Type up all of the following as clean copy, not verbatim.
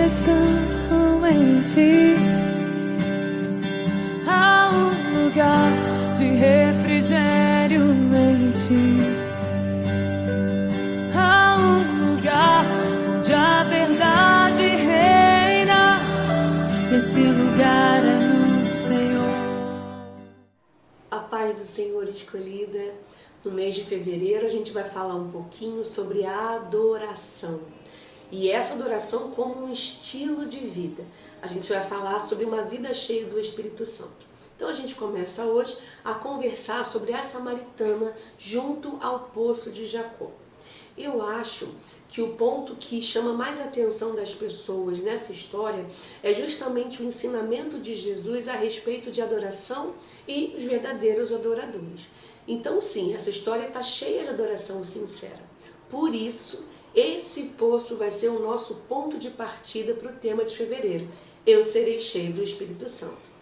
descanso em ti. Há um lugar de refrigério em ti. Há um lugar onde a verdade reina. Esse lugar é no Senhor. A paz do Senhor escolhida. No mês de fevereiro a gente vai falar um pouquinho sobre a adoração. E essa adoração como um estilo de vida. A gente vai falar sobre uma vida cheia do Espírito Santo. Então a gente começa hoje a conversar sobre a samaritana junto ao poço de Jacó. Eu acho que o ponto que chama mais a atenção das pessoas nessa história é justamente o ensinamento de Jesus a respeito de adoração e os verdadeiros adoradores. Então sim, essa história está cheia de adoração sincera. Por isso, esse poço vai ser o nosso ponto de partida para o tema de fevereiro. Eu serei cheio do Espírito Santo.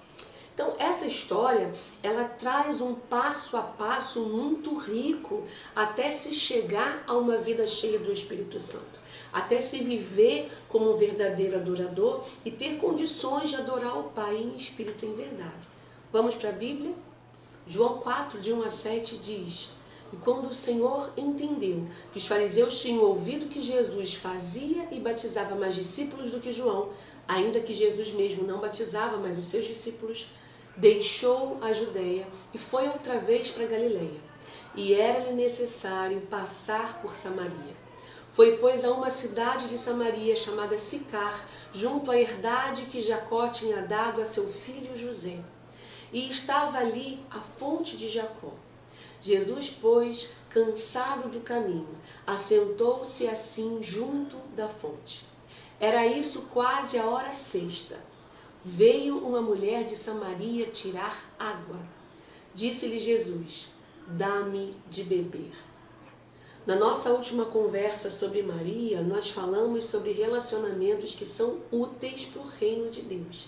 Então, essa história, ela traz um passo a passo muito rico até se chegar a uma vida cheia do Espírito Santo. Até se viver como um verdadeiro adorador e ter condições de adorar o Pai em espírito e em verdade. Vamos para a Bíblia? João 4, de 1 a 7 diz: E quando o Senhor entendeu que os fariseus tinham ouvido que Jesus fazia e batizava mais discípulos do que João, ainda que Jesus mesmo não batizava mais os seus discípulos, deixou a Judeia e foi outra vez para Galileia. E era-lhe necessário passar por Samaria. Foi, pois, a uma cidade de Samaria chamada Sicar, junto à herdade que Jacó tinha dado a seu filho José. E estava ali a fonte de Jacó. Jesus, pois, cansado do caminho, assentou-se assim junto da fonte. Era isso quase a hora sexta. Veio uma mulher de Samaria tirar água. Disse-lhe Jesus: dá-me de beber. Na nossa última conversa sobre Maria, nós falamos sobre relacionamentos que são úteis para o reino de Deus.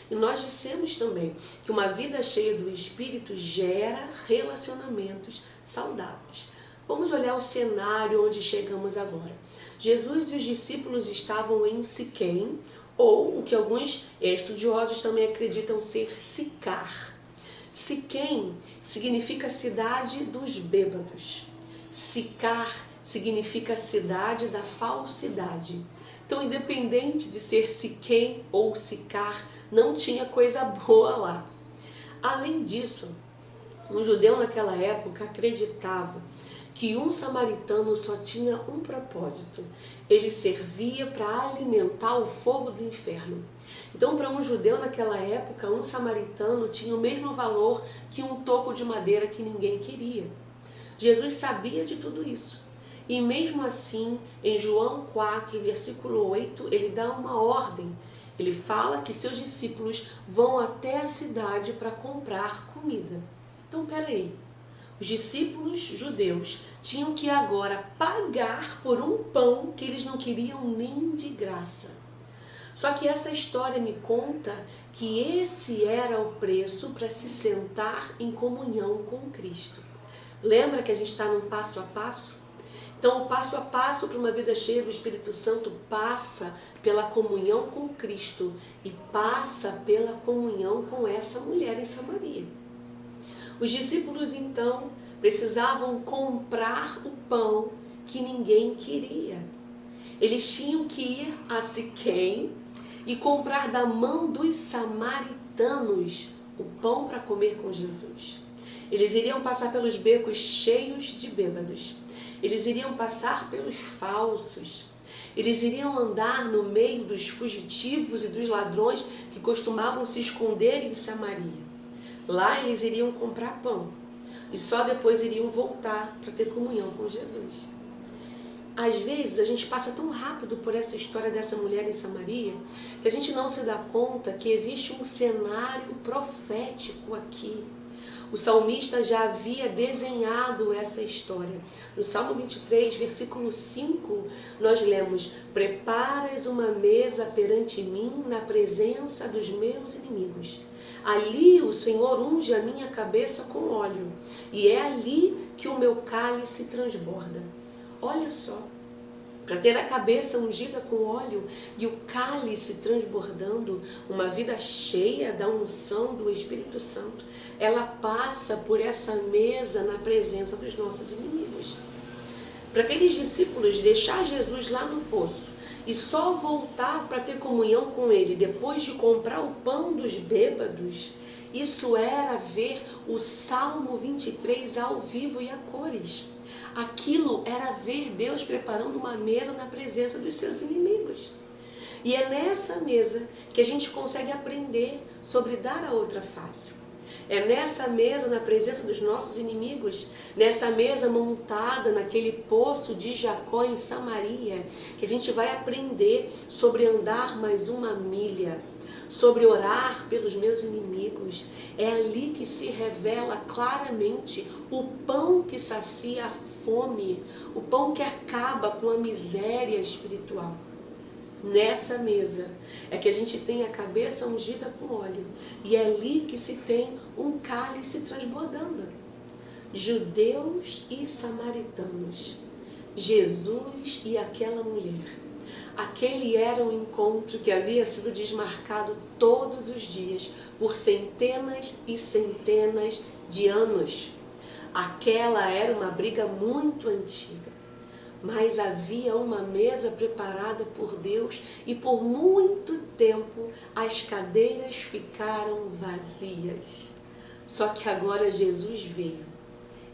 E nós dissemos também que uma vida cheia do Espírito gera relacionamentos saudáveis. Vamos olhar o cenário onde chegamos agora. Jesus e os discípulos estavam em Siquém, ou o que alguns estudiosos também acreditam ser Sicar. Siquém significa cidade dos bêbados. Sicar significa cidade da falsidade. Então, independente de ser Siquém ou Sicar, não tinha coisa boa lá. Além disso, um judeu naquela época acreditava que um samaritano só tinha um propósito. Ele servia para alimentar o fogo do inferno. Então, para um judeu naquela época, um samaritano tinha o mesmo valor que um toco de madeira que ninguém queria. Jesus sabia de tudo isso. E mesmo assim, em João 4, versículo 8, ele dá uma ordem. Ele fala que seus discípulos vão até a cidade para comprar comida. Então, peraí. Os discípulos judeus tinham que agora pagar por um pão que eles não queriam nem de graça. Só que essa história me conta que esse era o preço para se sentar em comunhão com Cristo. Lembra que a gente está num passo a passo? Então, o passo a passo para uma vida cheia do Espírito Santo passa pela comunhão com Cristo e passa pela comunhão com essa mulher em Samaria. Os discípulos, então, precisavam comprar o pão que ninguém queria. Eles tinham que ir a Siquém e comprar da mão dos samaritanos o pão para comer com Jesus. Eles iriam passar pelos becos cheios de bêbados. Eles iriam passar pelos falsos. Eles iriam andar no meio dos fugitivos e dos ladrões que costumavam se esconder em Samaria. Lá eles iriam comprar pão e só depois iriam voltar para ter comunhão com Jesus. Às vezes a gente passa tão rápido por essa história dessa mulher em Samaria que a gente não se dá conta que existe um cenário profético aqui. O salmista já havia desenhado essa história. No Salmo 23, versículo 5, nós lemos: Preparas uma mesa perante mim na presença dos meus inimigos. Ali o Senhor unge a minha cabeça com óleo, e é ali que o meu cálice transborda. Olha só, para ter a cabeça ungida com óleo e o cálice transbordando, uma vida cheia da unção do Espírito Santo, ela passa por essa mesa na presença dos nossos inimigos. Para aqueles discípulos deixar Jesus lá no poço e só voltar para ter comunhão com ele depois de comprar o pão dos bêbados, isso era ver o Salmo 23 ao vivo e a cores. Aquilo era ver Deus preparando uma mesa na presença dos seus inimigos. E é nessa mesa que a gente consegue aprender sobre dar a outra face. É nessa mesa, na presença dos nossos inimigos, nessa mesa montada naquele poço de Jacó em Samaria, que a gente vai aprender sobre andar mais uma milha, sobre orar pelos meus inimigos. É ali que se revela claramente o pão que sacia a fome, o pão que acaba com a miséria espiritual. Nessa mesa é que a gente tem a cabeça ungida com óleo e é ali que se tem um cálice transbordando. Judeus e samaritanos, Jesus e aquela mulher. Aquele era um encontro que havia sido desmarcado todos os dias por centenas e centenas de anos. Aquela era uma briga muito antiga. Mas havia uma mesa preparada por Deus e por muito tempo as cadeiras ficaram vazias. Só que agora Jesus veio,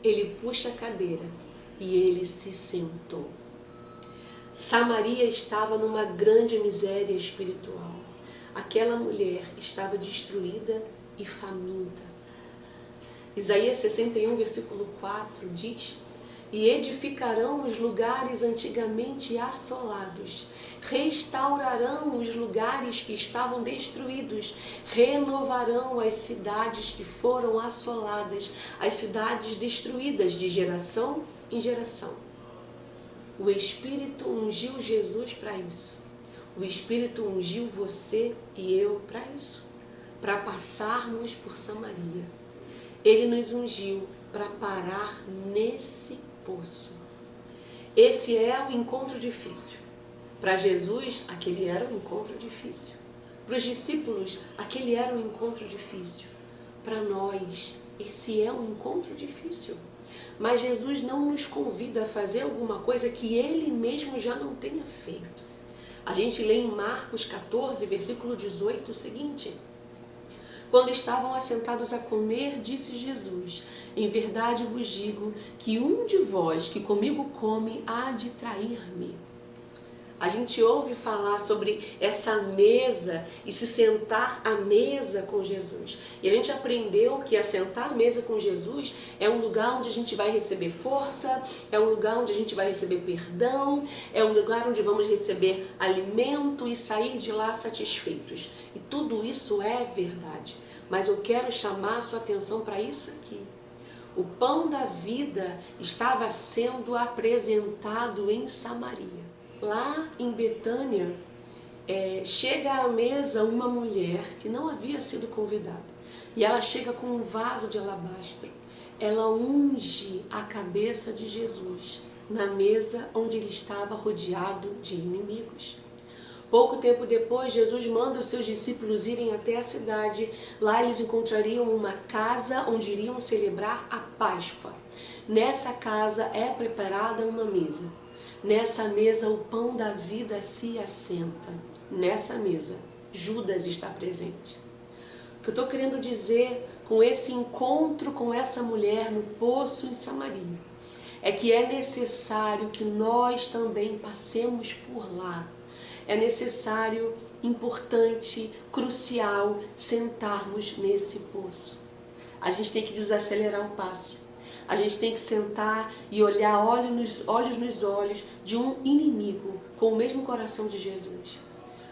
ele puxa a cadeira e ele se sentou. Samaria estava numa grande miséria espiritual. Aquela mulher estava destruída e faminta. Isaías 61, versículo 4 diz: e edificarão os lugares antigamente assolados, restaurarão os lugares que estavam destruídos, renovarão as cidades que foram assoladas, as cidades destruídas de geração em geração. O Espírito ungiu Jesus para isso. O Espírito ungiu você e eu para isso, para passarmos por Samaria. Ele nos ungiu para parar nesse poço. Esse é o encontro difícil. Para Jesus, aquele era um encontro difícil. Para os discípulos, aquele era um encontro difícil. Para nós, esse é um encontro difícil. Mas Jesus não nos convida a fazer alguma coisa que Ele mesmo já não tenha feito. A gente lê em Marcos 14, versículo 18, o seguinte: quando estavam assentados a comer, disse Jesus: em verdade vos digo que um de vós que comigo come há de trair-me. A gente ouve falar sobre essa mesa e se sentar à mesa com Jesus. E a gente aprendeu que assentar à mesa com Jesus é um lugar onde a gente vai receber força, é um lugar onde a gente vai receber perdão, é um lugar onde vamos receber alimento e sair de lá satisfeitos. E tudo isso é verdade. Mas eu quero chamar a sua atenção para isso aqui. O pão da vida estava sendo apresentado em Samaria. Lá em Betânia, chega à mesa uma mulher que não havia sido convidada. E ela chega com um vaso de alabastro. Ela unge a cabeça de Jesus na mesa onde ele estava rodeado de inimigos. Pouco tempo depois, Jesus manda os seus discípulos irem até a cidade. Lá eles encontrariam uma casa onde iriam celebrar a Páscoa. Nessa casa é preparada uma mesa. Nessa mesa o pão da vida se assenta. Nessa mesa Judas está presente. O que eu estou querendo dizer com esse encontro com essa mulher no poço em Samaria é que é necessário que nós também passemos por lá. É necessário, importante, crucial sentarmos nesse poço. A gente tem que desacelerar o passo. A gente tem que sentar e olhar olhos nos olhos de um inimigo com o mesmo coração de Jesus.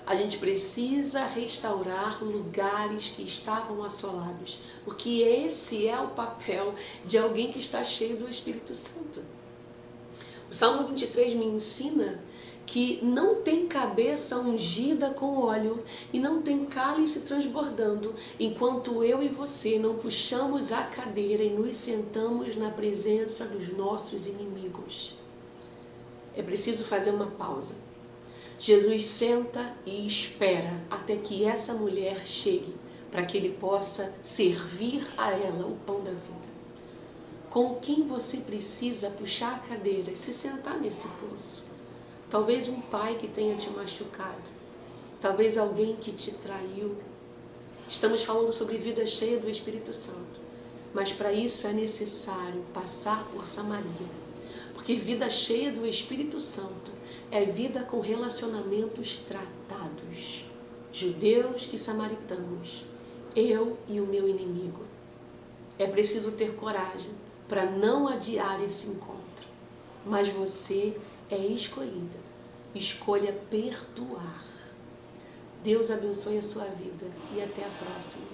A gente precisa restaurar lugares que estavam assolados, porque esse é o papel de alguém que está cheio do Espírito Santo. O Salmo 23 me ensina que não tem cabeça ungida com óleo e não tem cálice transbordando, enquanto eu e você não puxamos a cadeira e nos sentamos na presença dos nossos inimigos. É preciso fazer uma pausa. Jesus senta e espera até que essa mulher chegue, para que ele possa servir a ela o pão da vida. Com quem você precisa puxar a cadeira e se sentar nesse poço? Talvez um pai que tenha te machucado, talvez alguém que te traiu. Estamos falando sobre vida cheia do Espírito Santo, mas para isso é necessário passar por Samaria, porque vida cheia do Espírito Santo é vida com relacionamentos tratados, judeus e samaritanos, eu e o meu inimigo. É preciso ter coragem para não adiar esse encontro, mas você é escolhida. Escolha perdoar. Deus abençoe a sua vida e até a próxima.